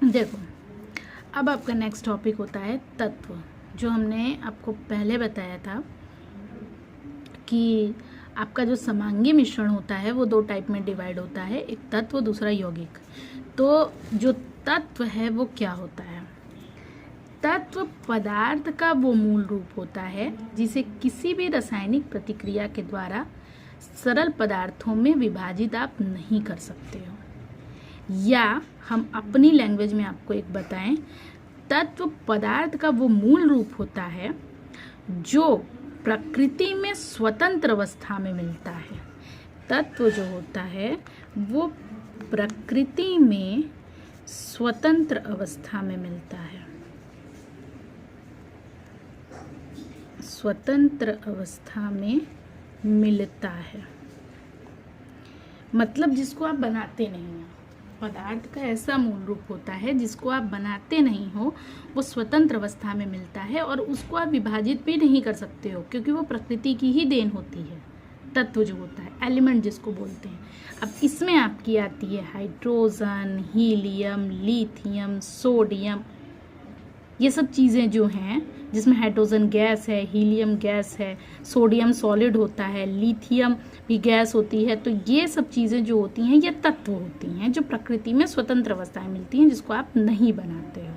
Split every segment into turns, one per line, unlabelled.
देखो, अब आपका नेक्स्ट टॉपिक होता है तत्व। जो हमने आपको पहले बताया था कि आपका जो समांगी मिश्रण होता है वो 2 टाइप में डिवाइड होता है, एक तत्व दूसरा यौगिक। तो जो तत्व है वो क्या होता है? तत्व पदार्थ का वो मूल रूप होता है जिसे किसी भी रासायनिक प्रतिक्रिया के द्वारा सरल पदार्थों में विभाजित आप नहीं कर सकते हो। या हम अपनी लैंग्वेज में आपको एक बताएं, तत्व पदार्थ का वो मूल रूप होता है जो प्रकृति में स्वतंत्र अवस्था में मिलता है। तत्व जो होता है वो प्रकृति में स्वतंत्र अवस्था में मिलता है, स्वतंत्र अवस्था में मिलता है। मतलब जिसको आप बनाते नहीं हो, पदार्थ का ऐसा मूल रूप होता है जिसको आप बनाते नहीं हो, वो स्वतंत्र अवस्था में मिलता है और उसको आप विभाजित भी नहीं कर सकते हो क्योंकि वो प्रकृति की ही देन होती है। तत्व जो होता है, एलिमेंट जिसको बोलते हैं। अब इसमें आपकी आती है हाइड्रोजन, हीलियम, लिथियम, सोडियम, ये सब चीज़ें जो हैं जिसमें हाइड्रोजन गैस है, हीलियम गैस है, सोडियम सॉलिड होता है, लिथियम भी गैस होती है। तो ये सब चीज़ें जो होती हैं ये तत्व होती हैं जो प्रकृति में स्वतंत्र अवस्थाएं मिलती हैं जिसको आप नहीं बनाते हो।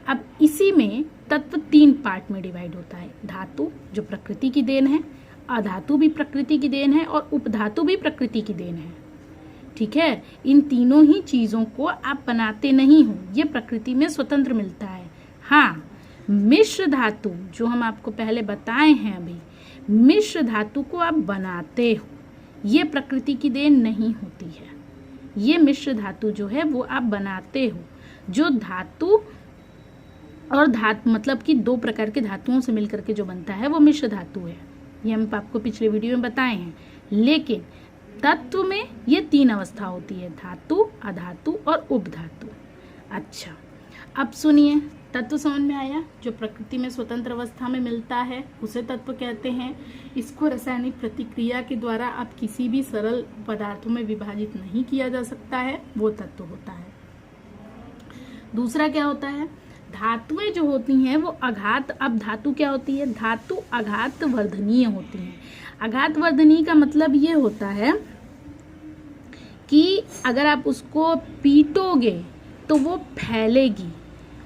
अब इसी में तत्व 3 पार्ट में डिवाइड होता है। धातु जो प्रकृति की देन है, अधातु भी प्रकृति की देन है और उपधातु भी प्रकृति की देन है। ठीक है, इन तीनों ही चीज़ों को आप बनाते नहीं हो, ये प्रकृति में स्वतंत्र मिलता है। हाँ, मिश्र धातु जो हम आपको पहले बताए हैं अभी, मिश्र धातु को आप बनाते हो, ये प्रकृति की देन नहीं होती है। ये मिश्र धातु जो है वो आप बनाते हो। जो धातु और धातु मतलब कि 2 प्रकार के धातुओं से मिलकर के जो बनता है वो मिश्र धातु है। ये हम आपको पिछले वीडियो में बताए हैं। लेकिन तत्व में ये 3 अवस्था होती है, धातु, अधातु और उपधातु। अच्छा, अब सुनिए, तत्व समझ में आया? जो प्रकृति में स्वतंत्र अवस्था में मिलता है उसे तत्व कहते हैं। इसको रासायनिक प्रतिक्रिया के द्वारा आप किसी भी सरल पदार्थों में विभाजित नहीं किया जा सकता है, वो तत्व होता है। दूसरा क्या होता है? धातुएं जो होती हैं वो आघात। अब धातु क्या होती है? धातु आघात वर्धनीय होती हैं। आघात वर्धनीय का मतलब ये होता है कि अगर आप उसको पीटोगे तो वो फैलेगी,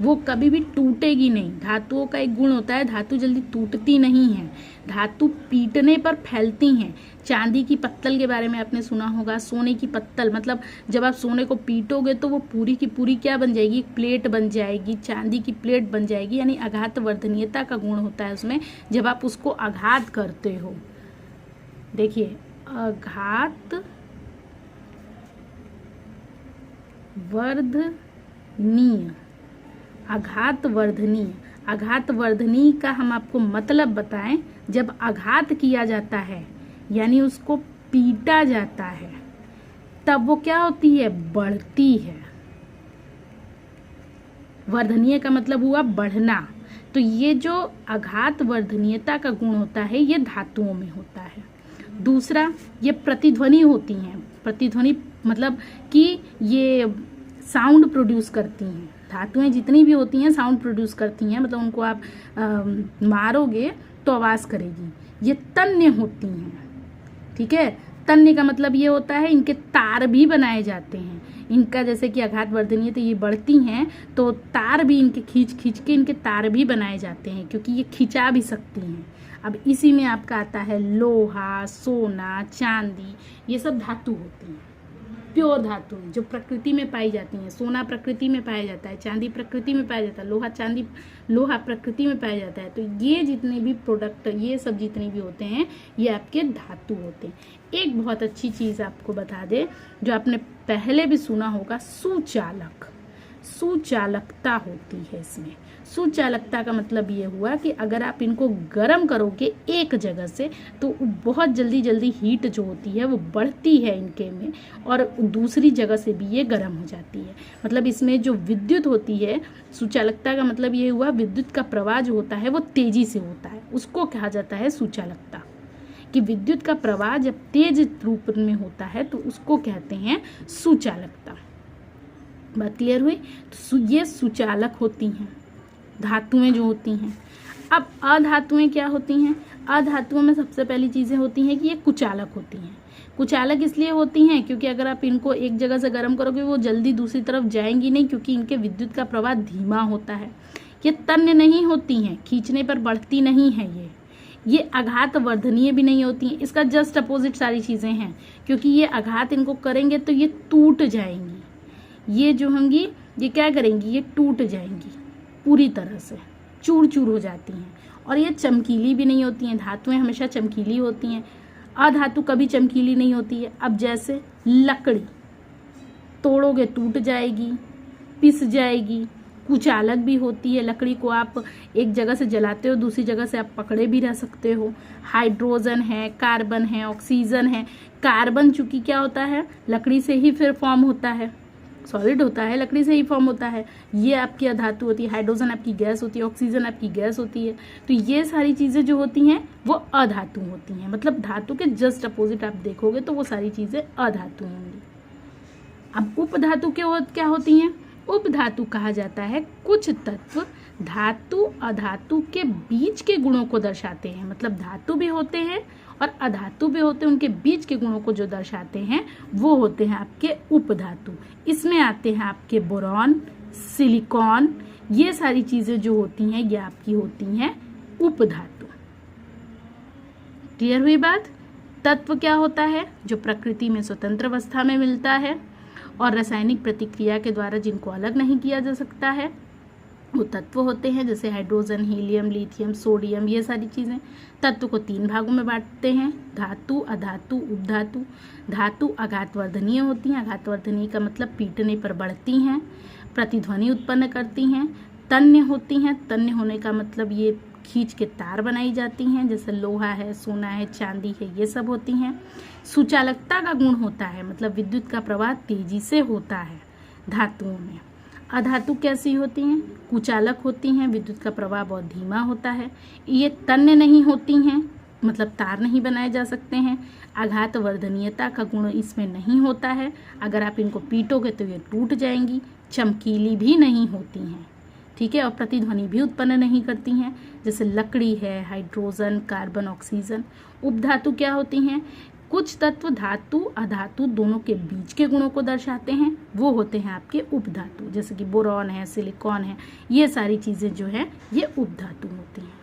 वो कभी भी टूटेगी नहीं। धातुओं का एक गुण होता है, धातु जल्दी टूटती नहीं है, धातु पीटने पर फैलती हैं। चांदी की पत्तल के बारे में आपने सुना होगा, सोने की पत्तल, मतलब जब आप सोने को पीटोगे तो वो पूरी की पूरी क्या बन जाएगी? प्लेट बन जाएगी, चांदी की प्लेट बन जाएगी। यानी आघात वर्धनीयता का गुण होता है उसमें, जब आप उसको आघात करते हो। देखिए, आघात वर्धनीय, आघात वर्धनीय। आघात वर्धनीय का हम आपको मतलब बताएं, जब आघात किया जाता है यानी उसको पीटा जाता है तब वो क्या होती है? बढ़ती है। वर्धनीय का मतलब हुआ बढ़ना। तो ये जो आघात वर्धनीयता का गुण होता है ये धातुओं में होता है। दूसरा, ये प्रतिध्वनि होती हैं। प्रतिध्वनि मतलब कि ये साउंड प्रोड्यूस करती हैं। धातुएं जितनी भी होती हैं साउंड प्रोड्यूस करती हैं, मतलब उनको आप मारोगे तो आवाज़ करेगी। ये तन्य होती हैं। ठीक है, तन्य का मतलब ये होता है इनके तार भी बनाए जाते हैं। इनका जैसे कि आघात वर्धनीय तो ये बढ़ती हैं तो तार भी इनके खींच के इनके तार भी बनाए जाते हैं क्योंकि ये खिंचा भी सकती हैं। अब इसी में आपका आता है लोहा, सोना, चांदी, ये सब धातु होती हैं, प्योर धातु जो प्रकृति में पाई जाती हैं। सोना प्रकृति में पाया जाता है, चांदी प्रकृति में पाया जाता है, लोहा प्रकृति में पाया जाता है। तो ये जितने भी प्रोडक्ट, ये सब जितने भी होते हैं ये आपके धातु होते हैं। एक बहुत अच्छी चीज़ आपको बता दे जो आपने पहले भी सुना होगा, सुचालक। सुचालकता होती है इसमें। सुचालकता का मतलब ये हुआ कि अगर आप इनको गर्म करोगे एक जगह से तो बहुत जल्दी हीट जो होती है वो बढ़ती है इनके में और दूसरी जगह से भी ये गर्म हो जाती है। मतलब इसमें जो विद्युत होती है, सुचालकता का मतलब ये हुआ विद्युत का प्रवाह जो होता है वो तेजी से होता है, उसको कहा जाता है सुचालकता। कि विद्युत का प्रवाह जब तेज रूप में होता है तो उसको कहते हैं सुचालकता। बात क्लियर हुई? तो ये सुचालक होती हैं, धातुएं जो होती हैं। अब अधातुएं क्या होती हैं? अधातुओं में सबसे पहली चीज़ें होती हैं कि ये कुचालक होती हैं। कुचालक इसलिए होती हैं क्योंकि अगर आप इनको एक जगह से गर्म करोगे वो जल्दी दूसरी तरफ जाएंगी नहीं, क्योंकि इनके विद्युत का प्रवाह धीमा होता है। ये तन्य नहीं होती हैं, खींचने पर बढ़ती नहीं है। ये आघात वर्धनीय भी नहीं होती हैं। इसका जस्ट अपोजिट सारी चीज़ें हैं, क्योंकि ये आघात इनको करेंगे तो ये टूट जाएंगी। ये जो होंगी ये क्या करेंगी? ये टूट जाएंगी, पूरी तरह से चूर चूर हो जाती हैं। और ये चमकीली भी नहीं होती हैं। धातुएं हमेशा चमकीली होती हैं, अधातु कभी चमकीली नहीं होती है। अब जैसे लकड़ी तोड़ोगे टूट जाएगी, पिस जाएगी। कुचालक भी होती है, लकड़ी को आप एक जगह से जलाते हो दूसरी जगह से आप पकड़े भी रह सकते हो। हाइड्रोजन है, कार्बन है, ऑक्सीजन है। कार्बन चूंकि क्या होता है, लकड़ी से ही फिर फॉर्म होता है, सॉलिड होता है, लकड़ी से ही फॉर्म होता है। ये आपकी अधातु होती है। हाइड्रोजन आपकी गैस होती है, ऑक्सीजन आपकी गैस होती है। तो ये सारी चीज़ें जो होती हैं वो अधातु होती हैं। मतलब धातु के जस्ट अपोजिट आप देखोगे तो वो सारी चीज़ें अधातु होंगी। अब उपधातु क्या होती हैं? उपधातु कहा जाता है कुछ तत्व धातु अधातु के बीच के गुणों को दर्शाते हैं। मतलब धातु भी होते हैं और अधातु भी होते हैं, उनके बीच के गुणों को जो दर्शाते हैं वो होते हैं आपके उपधातु। इसमें आते हैं आपके बोरॉन, सिलिकॉन, ये सारी चीजें जो होती हैं ये आपकी होती हैं उपधातु। क्लियर हुई बात? तत्व क्या होता है? जो प्रकृति में स्वतंत्र अवस्था में मिलता है और रासायनिक प्रतिक्रिया के द्वारा जिनको अलग नहीं किया जा सकता है वो तत्व होते हैं। जैसे हाइड्रोजन, हीलियम, लिथियम, सोडियम, ये सारी चीज़ें। तत्व को 3 भागों में बांटते हैं, धातु, अधातु, उपधातु। धातु आघातवर्धनीय होती हैं। आघातवर्धनीय का मतलब पीटने पर बढ़ती हैं, प्रतिध्वनि उत्पन्न करती हैं। तन्य होती हैं। तन्य होने का मतलब ये खींच के तार बनाई जाती हैं, जैसे लोहा है, सोना है, चांदी है, ये सब होती हैं। सुचालकता का गुण होता है, मतलब विद्युत का प्रवाह तेजी से होता है धातुओं में। अधातु कैसी होती हैं? कुचालक होती हैं, विद्युत का प्रवाह बहुत धीमा होता है। ये तन्य नहीं होती हैं, मतलब तार नहीं बनाए जा सकते हैं। आघात वर्धनीयता का गुण इसमें नहीं होता है, अगर आप इनको पीटोगे तो ये टूट जाएंगी। चमकीली भी नहीं होती हैं, ठीक है, और प्रतिध्वनि भी उत्पन्न नहीं करती हैं, जैसे लकड़ी है, हाइड्रोजन, कार्बन, ऑक्सीजन। उपधातु क्या होती हैं? कुछ तत्व धातु अधातु दोनों के बीच के गुणों को दर्शाते हैं, वो होते हैं आपके उपधातु। जैसे कि बोरॉन है, सिलिकॉन है, ये सारी चीज़ें जो है ये उपधातु होती हैं।